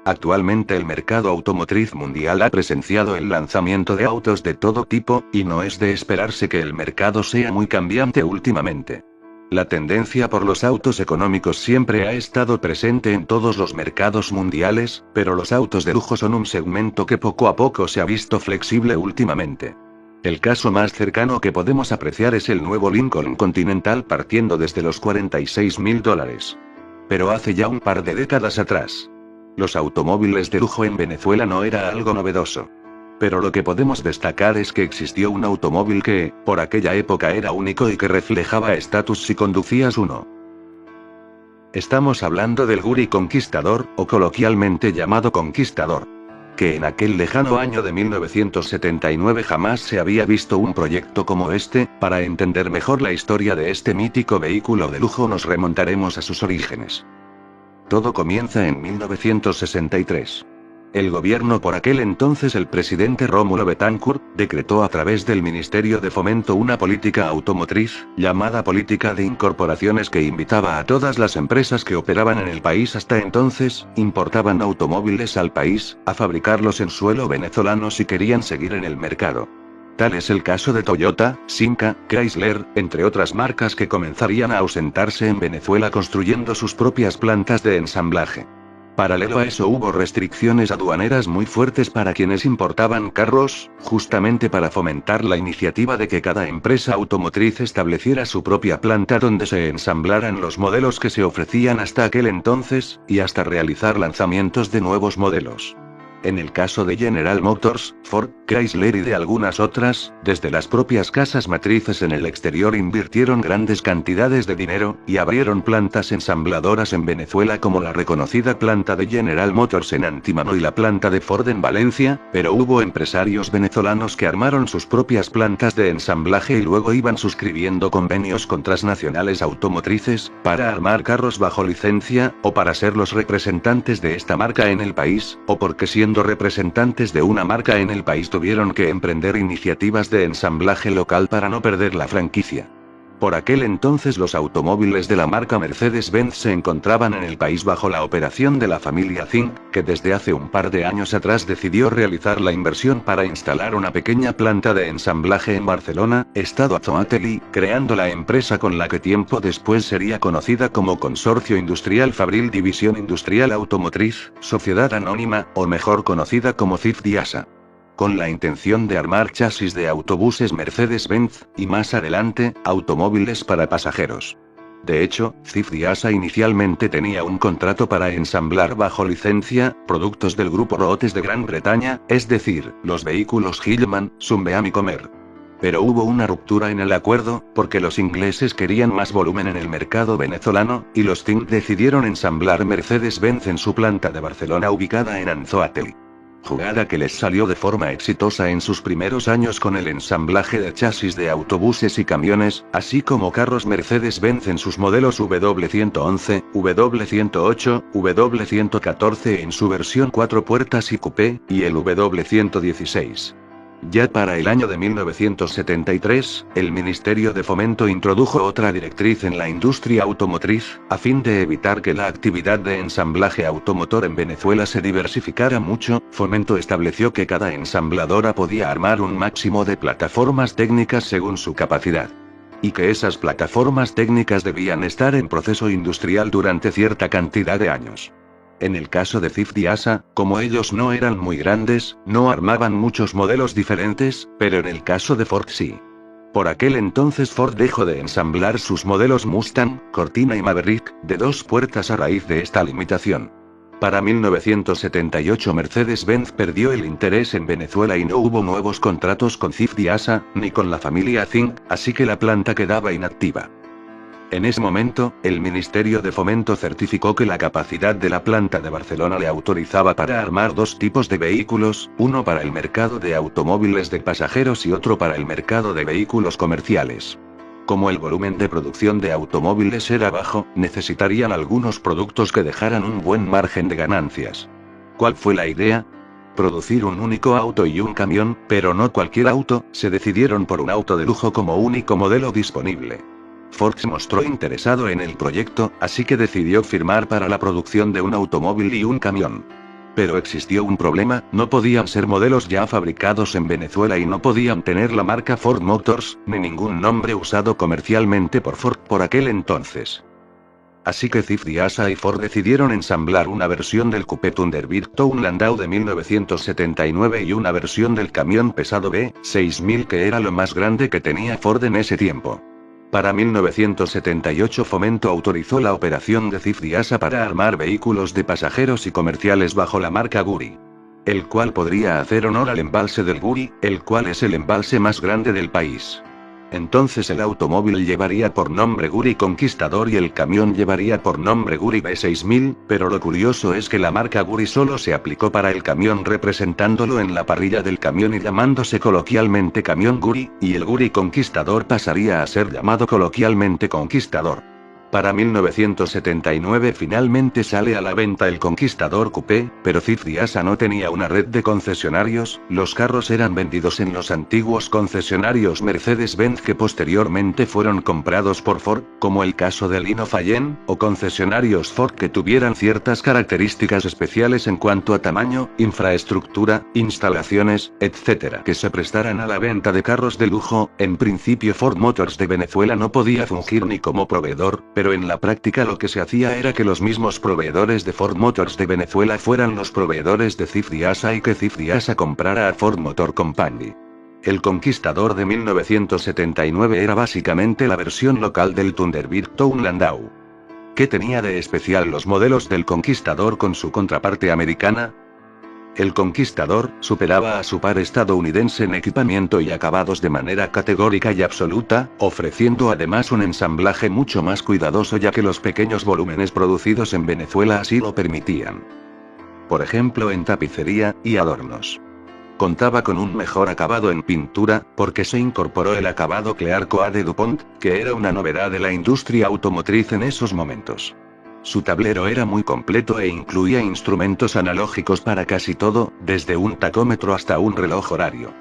Actualmente el mercado automotriz mundial ha presenciado el lanzamiento de autos de todo tipo, y no es de esperarse que el mercado sea muy cambiante últimamente. La tendencia por los autos económicos siempre ha estado presente en todos los mercados mundiales, pero los autos de lujo son un segmento que poco a poco se ha visto flexible últimamente. El caso más cercano que podemos apreciar es el nuevo Lincoln Continental partiendo desde los $46.000. Pero hace ya un par de décadas atrás, los automóviles de lujo en Venezuela no era algo novedoso. Pero lo que podemos destacar es que existió un automóvil que, por aquella época era único y que reflejaba estatus si conducías uno. Estamos hablando del Guri Conquistador, o coloquialmente llamado Conquistador. Que en aquel lejano año de 1979 jamás se había visto un proyecto como este. Para entender mejor la historia de este mítico vehículo de lujo nos remontaremos a sus orígenes. Todo comienza en 1963. El gobierno por aquel entonces, el presidente Rómulo Betancourt, decretó a través del Ministerio de Fomento una política automotriz, llamada Política de Incorporaciones, que invitaba a todas las empresas que operaban en el país hasta entonces, importaban automóviles al país, a fabricarlos en suelo venezolano si querían seguir en el mercado. Tal es el caso de Toyota, Simca, Chrysler, entre otras marcas que comenzarían a ausentarse en Venezuela construyendo sus propias plantas de ensamblaje. Paralelo a eso hubo restricciones aduaneras muy fuertes para quienes importaban carros, justamente para fomentar la iniciativa de que cada empresa automotriz estableciera su propia planta donde se ensamblaran los modelos que se ofrecían hasta aquel entonces, y hasta realizar lanzamientos de nuevos modelos. En el caso de General Motors, Ford, Chrysler y de algunas otras, desde las propias casas matrices en el exterior invirtieron grandes cantidades de dinero, y abrieron plantas ensambladoras en Venezuela como la reconocida planta de General Motors en Antimano y la planta de Ford en Valencia, pero hubo empresarios venezolanos que armaron sus propias plantas de ensamblaje y luego iban suscribiendo convenios con transnacionales automotrices, para armar carros bajo licencia, o para ser los representantes de esta marca en el país, o porque siendo representantes de una marca en el país tuvieron que emprender iniciativas de ensamblaje local para no perder la franquicia. Por aquel entonces los automóviles de la marca Mercedes-Benz se encontraban en el país bajo la operación de la familia Zinc, que desde hace un par de años atrás decidió realizar la inversión para instalar una pequeña planta de ensamblaje en Barcelona, estado Anzoátegui, creando la empresa con la que tiempo después sería conocida como Consorcio Industrial Fabril División Industrial Automotriz, Sociedad Anónima, o mejor conocida como CIF-DIASA. Con la intención de armar chasis de autobuses Mercedes-Benz, y más adelante, automóviles para pasajeros. De hecho, CIF-DIASA inicialmente tenía un contrato para ensamblar bajo licencia, productos del grupo Rootes de Gran Bretaña, es decir, los vehículos Hillman, Sunbeam y Comer. Pero hubo una ruptura en el acuerdo, porque los ingleses querían más volumen en el mercado venezolano, y los Zinc decidieron ensamblar Mercedes-Benz en su planta de Barcelona ubicada en Anzoátegui. Jugada que les salió de forma exitosa en sus primeros años con el ensamblaje de chasis de autobuses y camiones, así como carros Mercedes-Benz en sus modelos W111, W108, W114 en su versión 4 puertas y coupé, y el W116. Ya para el año de 1973, el Ministerio de Fomento introdujo otra directriz en la industria automotriz, a fin de evitar que la actividad de ensamblaje automotor en Venezuela se diversificara mucho. Fomento estableció que cada ensambladora podía armar un máximo de plataformas técnicas según su capacidad. Y que esas plataformas técnicas debían estar en proceso industrial durante cierta cantidad de años. En el caso de CIF-DIASA, como ellos no eran muy grandes, no armaban muchos modelos diferentes, pero en el caso de Ford sí. Por aquel entonces Ford dejó de ensamblar sus modelos Mustang, Cortina y Maverick, de 2 puertas a raíz de esta limitación. Para 1978 Mercedes-Benz perdió el interés en Venezuela y no hubo nuevos contratos con CIF-DIASA, ni con la familia Zinc, así que la planta quedaba inactiva. En ese momento, el Ministerio de Fomento certificó que la capacidad de la planta de Barcelona le autorizaba para armar 2 tipos de vehículos, uno para el mercado de automóviles de pasajeros y otro para el mercado de vehículos comerciales. Como el volumen de producción de automóviles era bajo, necesitarían algunos productos que dejaran un buen margen de ganancias. ¿Cuál fue la idea? Producir un único auto y un camión, pero no cualquier auto. Se decidieron por un auto de lujo como único modelo disponible. Ford se mostró interesado en el proyecto, así que decidió firmar para la producción de un automóvil y un camión. Pero existió un problema, no podían ser modelos ya fabricados en Venezuela y no podían tener la marca Ford Motors, ni ningún nombre usado comercialmente por Ford por aquel entonces. Así que Ziff Davis y Ford decidieron ensamblar una versión del Coupé Thunderbird Town Landau de 1979 y una versión del camión pesado B6000 que era lo más grande que tenía Ford en ese tiempo. Para 1978 Fomento autorizó la operación de Ziff Davis para armar vehículos de pasajeros y comerciales bajo la marca Guri. El cual podría hacer honor al embalse del Guri, el cual es el embalse más grande del país. Entonces el automóvil llevaría por nombre Guri Conquistador y el camión llevaría por nombre Guri B6000, pero lo curioso es que la marca Guri solo se aplicó para el camión representándolo en la parrilla del camión y llamándose coloquialmente camión Guri, y el Guri Conquistador pasaría a ser llamado coloquialmente Conquistador. Para 1979 finalmente sale a la venta el Conquistador Coupé, pero Ziff Davis no tenía una red de concesionarios, los carros eran vendidos en los antiguos concesionarios Mercedes-Benz que posteriormente fueron comprados por Ford, como el caso del Lino Fallén, o concesionarios Ford que tuvieran ciertas características especiales en cuanto a tamaño, infraestructura, instalaciones, etc. que se prestaran a la venta de carros de lujo. En principio Ford Motors de Venezuela no podía fungir ni como proveedor, pero en la práctica lo que se hacía era que los mismos proveedores de Ford Motors de Venezuela fueran los proveedores de Ziff Davis y que Ziff Davis comprara a Ford Motor Company. El Conquistador de 1979 era básicamente la versión local del Thunderbird Town Landau. ¿Qué tenía de especial los modelos del Conquistador con su contraparte americana? El Conquistador superaba a su par estadounidense en equipamiento y acabados de manera categórica y absoluta, ofreciendo además un ensamblaje mucho más cuidadoso ya que los pequeños volúmenes producidos en Venezuela así lo permitían. Por ejemplo en tapicería y adornos. Contaba con un mejor acabado en pintura, porque se incorporó el acabado Clear Coat de DuPont, que era una novedad de la industria automotriz en esos momentos. Su tablero era muy completo e incluía instrumentos analógicos para casi todo, desde un tacómetro hasta un reloj horario.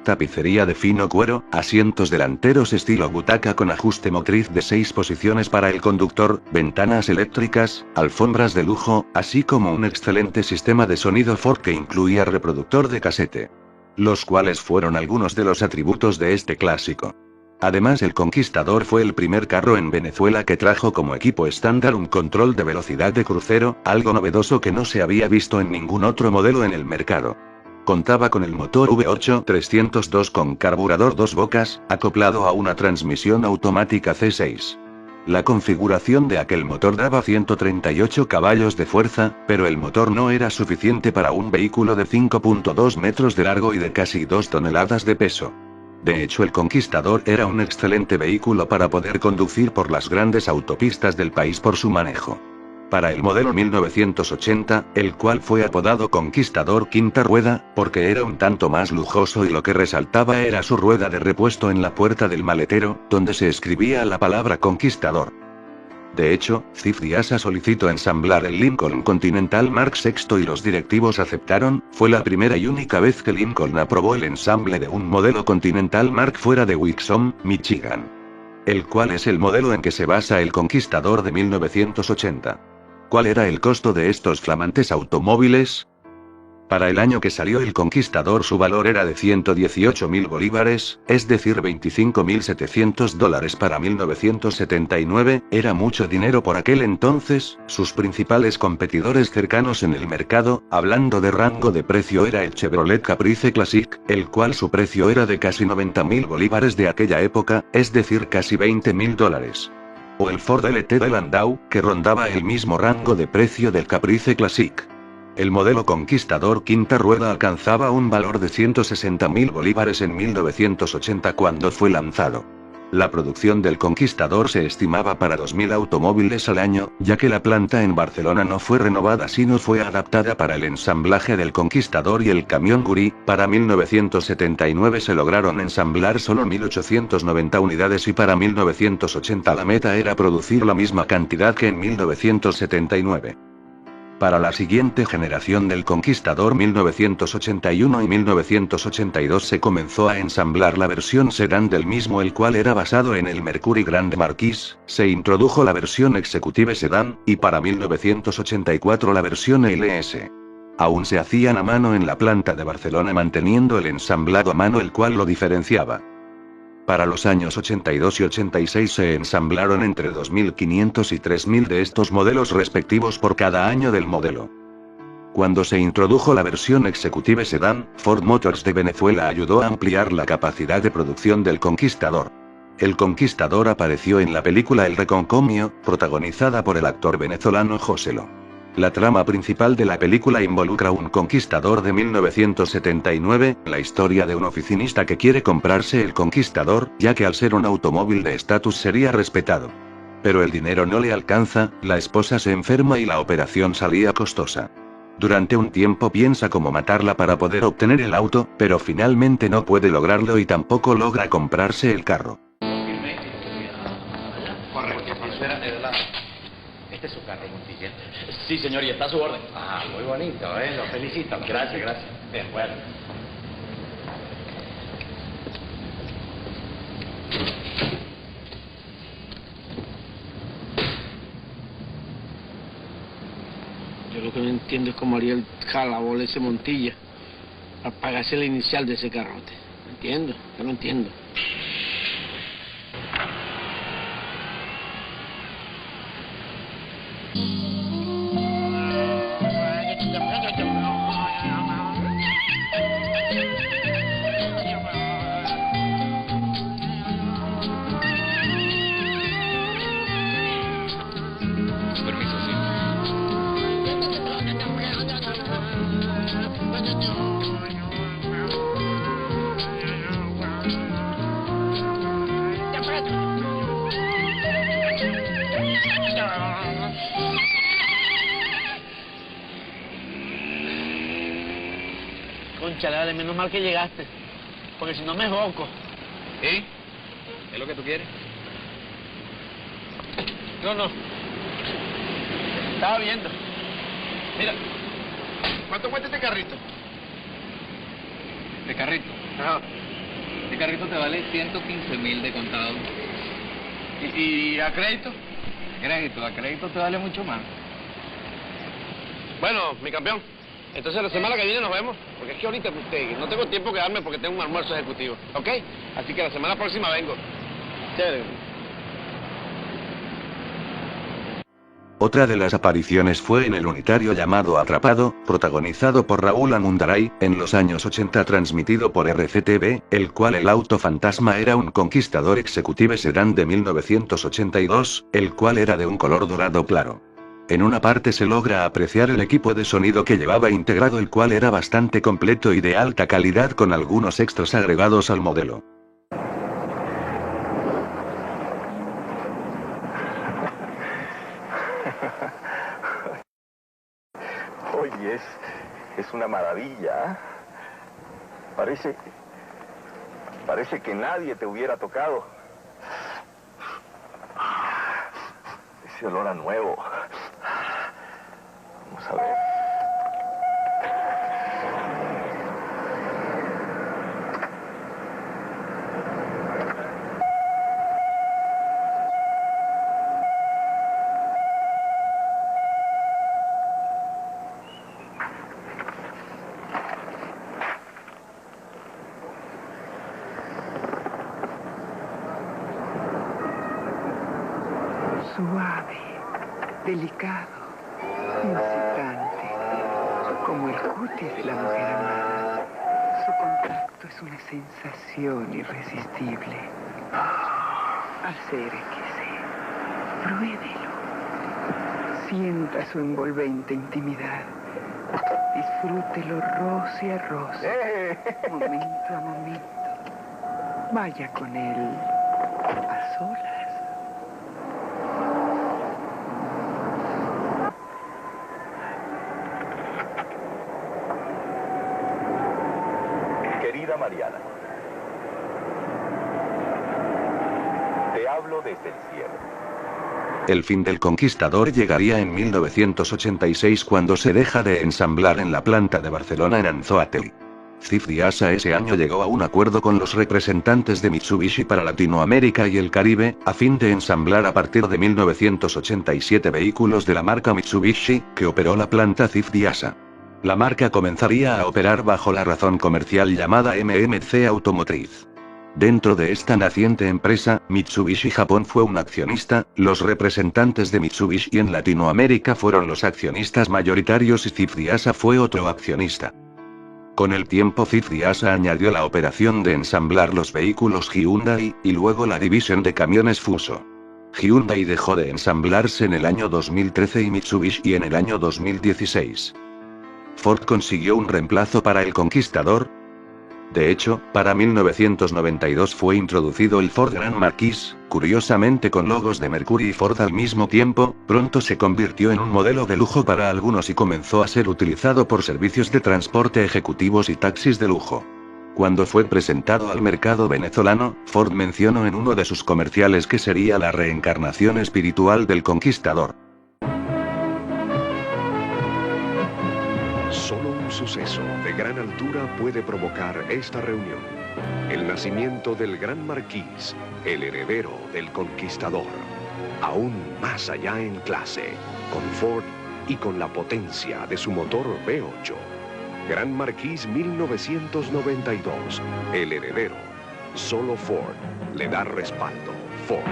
Tapicería de fino cuero, asientos delanteros estilo butaca con ajuste motriz de 6 posiciones para el conductor, ventanas eléctricas, alfombras de lujo, así como un excelente sistema de sonido Ford que incluía reproductor de casete. Los cuales fueron algunos de los atributos de este clásico. Además el Conquistador fue el primer carro en Venezuela que trajo como equipo estándar un control de velocidad de crucero, algo novedoso que no se había visto en ningún otro modelo en el mercado. Contaba con el motor V8 302 con carburador 2 bocas, acoplado a una transmisión automática C6. La configuración de aquel motor daba 138 caballos de fuerza, pero el motor no era suficiente para un vehículo de 5.2 metros de largo y de casi 2 toneladas de peso. De hecho el Conquistador era un excelente vehículo para poder conducir por las grandes autopistas del país por su manejo. Para el modelo 1980, el cual fue apodado Conquistador quinta rueda, porque era un tanto más lujoso y lo que resaltaba era su rueda de repuesto en la puerta del maletero, donde se escribía la palabra Conquistador. De hecho, Ziff Davis solicitó ensamblar el Lincoln Continental Mark VI y los directivos aceptaron. Fue la primera y única vez que Lincoln aprobó el ensamble de un modelo Continental Mark fuera de Wixom, Michigan. El cual es el modelo en que se basa el Conquistador de 1980. ¿Cuál era el costo de estos flamantes automóviles? Para el año que salió el Conquistador su valor era de 118.000 bolívares, es decir $25.700 para 1979, era mucho dinero por aquel entonces. Sus principales competidores cercanos en el mercado, hablando de rango de precio, era el Chevrolet Caprice Classic, el cual su precio era de casi 90.000 bolívares de aquella época, es decir casi $20.000. O el Ford LT de Landau, que rondaba el mismo rango de precio del Caprice Classic. El modelo Conquistador quinta rueda alcanzaba un valor de 160.000 bolívares en 1980 cuando fue lanzado. La producción del Conquistador se estimaba para 2.000 automóviles al año, ya que la planta en Barcelona no fue renovada sino fue adaptada para el ensamblaje del Conquistador y el camión Guri. Para 1979 se lograron ensamblar solo 1.890 unidades y para 1980 la meta era producir la misma cantidad que en 1979. Para la siguiente generación del Conquistador 1981 y 1982 se comenzó a ensamblar la versión sedán del mismo, el cual era basado en el Mercury Grand Marquis. Se introdujo la versión Executive Sedan, y para 1984 la versión LS. Aún se hacían a mano en la planta de Barcelona manteniendo el ensamblado a mano el cual lo diferenciaba. Para los años 82 y 86 se ensamblaron entre 2.500 y 3.000 de estos modelos respectivos por cada año del modelo. Cuando se introdujo la versión Executive Sedan, Ford Motors de Venezuela ayudó a ampliar la capacidad de producción del Conquistador. El Conquistador apareció en la película El Reconcomio, protagonizada por el actor venezolano Joselo. La trama principal de la película involucra un conquistador de 1979, la historia de un oficinista que quiere comprarse el Conquistador, ya que al ser un automóvil de estatus sería respetado. Pero el dinero no le alcanza, la esposa se enferma y la operación salía costosa. Durante un tiempo piensa cómo matarla para poder obtener el auto, pero finalmente no puede lograrlo y tampoco logra comprarse el carro. Correcto, espera, de lado. Este es su carro, Montilla. Sí, señor, y está a su orden. Ah, muy bonito, lo felicito. Gracias, gracias. De acuerdo. Yo lo que no entiendo es cómo haría el jalabol ese Montilla para pagarse la inicial de ese carrote. No entiendo, yo no entiendo. Permiso, sí. Concha, dale, menos mal que llegaste, porque si no me joco. ¿Sí? ¿Es lo que tú quieres? No. Estaba viendo. Mira, ¿cuánto cuesta este carrito? ¿Este carrito? Ajá. Este carrito te vale 115.000 de contado. ¿Y a crédito? A crédito te vale mucho más. Bueno, mi campeón, entonces la semana que viene nos vemos, porque es que ahorita no tengo tiempo que darme porque tengo un almuerzo ejecutivo, ¿ok? Así que la semana próxima vengo. Chévere. Otra de las apariciones fue en el unitario llamado Atrapado, protagonizado por Raúl Amundaray, en los años 80 transmitido por RCTV, el cual el auto fantasma era un Conquistador Executive Sedan de 1982, el cual era de un color dorado claro. En una parte se logra apreciar el equipo de sonido que llevaba integrado, el cual era bastante completo y de alta calidad con algunos extras agregados al modelo. Oye, es una maravilla. Parece que nadie te hubiera tocado. Ese olor a nuevo. Vamos a ver. Suave, delicado, incitante, como el cutis de la mujer amada. Su contacto es una sensación irresistible. Acérquese, pruébelo. Sienta su envolvente intimidad. Disfrútelo roce a roce, momento a momento. Vaya con él a solas. Querida Mariana, te hablo desde el cielo. El fin del Conquistador llegaría en 1986 cuando se deja de ensamblar en la planta de Barcelona en Anzoátegui. CIF Diasa ese año llegó a un acuerdo con los representantes de Mitsubishi para Latinoamérica y el Caribe, a fin de ensamblar a partir de 1987 vehículos de la marca Mitsubishi, que operó la planta CIF Diasa. La marca comenzaría a operar bajo la razón comercial llamada MMC Automotriz. Dentro de esta naciente empresa, Mitsubishi Japón fue un accionista, los representantes de Mitsubishi en Latinoamérica fueron los accionistas mayoritarios y Cifriasa fue otro accionista. Con el tiempo Cifriasa añadió la operación de ensamblar los vehículos Hyundai, y luego la división de camiones Fuso. Hyundai dejó de ensamblarse en el año 2013 y Mitsubishi en el año 2016. Ford consiguió un reemplazo para el Conquistador. De hecho, para 1992 fue introducido el Ford Grand Marquis, curiosamente con logos de Mercury y Ford al mismo tiempo. Pronto se convirtió en un modelo de lujo para algunos y comenzó a ser utilizado por servicios de transporte ejecutivos y taxis de lujo. Cuando fue presentado al mercado venezolano, Ford mencionó en uno de sus comerciales que sería la reencarnación espiritual del Conquistador. Solo un suceso de gran altura puede provocar esta reunión. El nacimiento del Gran Marquis, el heredero del Conquistador. Aún más allá en clase, con Ford y con la potencia de su motor V8. Gran Marquis 1992, el heredero. Solo Ford le da respaldo. Ford.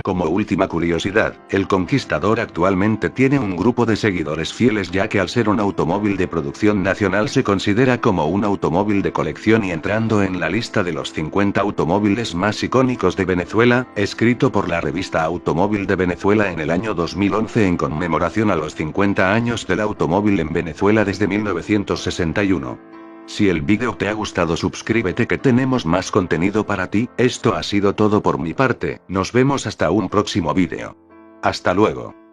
Como última curiosidad, el Conquistador actualmente tiene un grupo de seguidores fieles ya que al ser un automóvil de producción nacional se considera como un automóvil de colección y entrando en la lista de los 50 automóviles más icónicos de Venezuela, escrito por la revista Automóvil de Venezuela en el año 2011 en conmemoración a los 50 años del automóvil en Venezuela desde 1961. Si el vídeo te ha gustado, suscríbete que tenemos más contenido para ti. Esto ha sido todo por mi parte, nos vemos hasta un próximo vídeo. Hasta luego.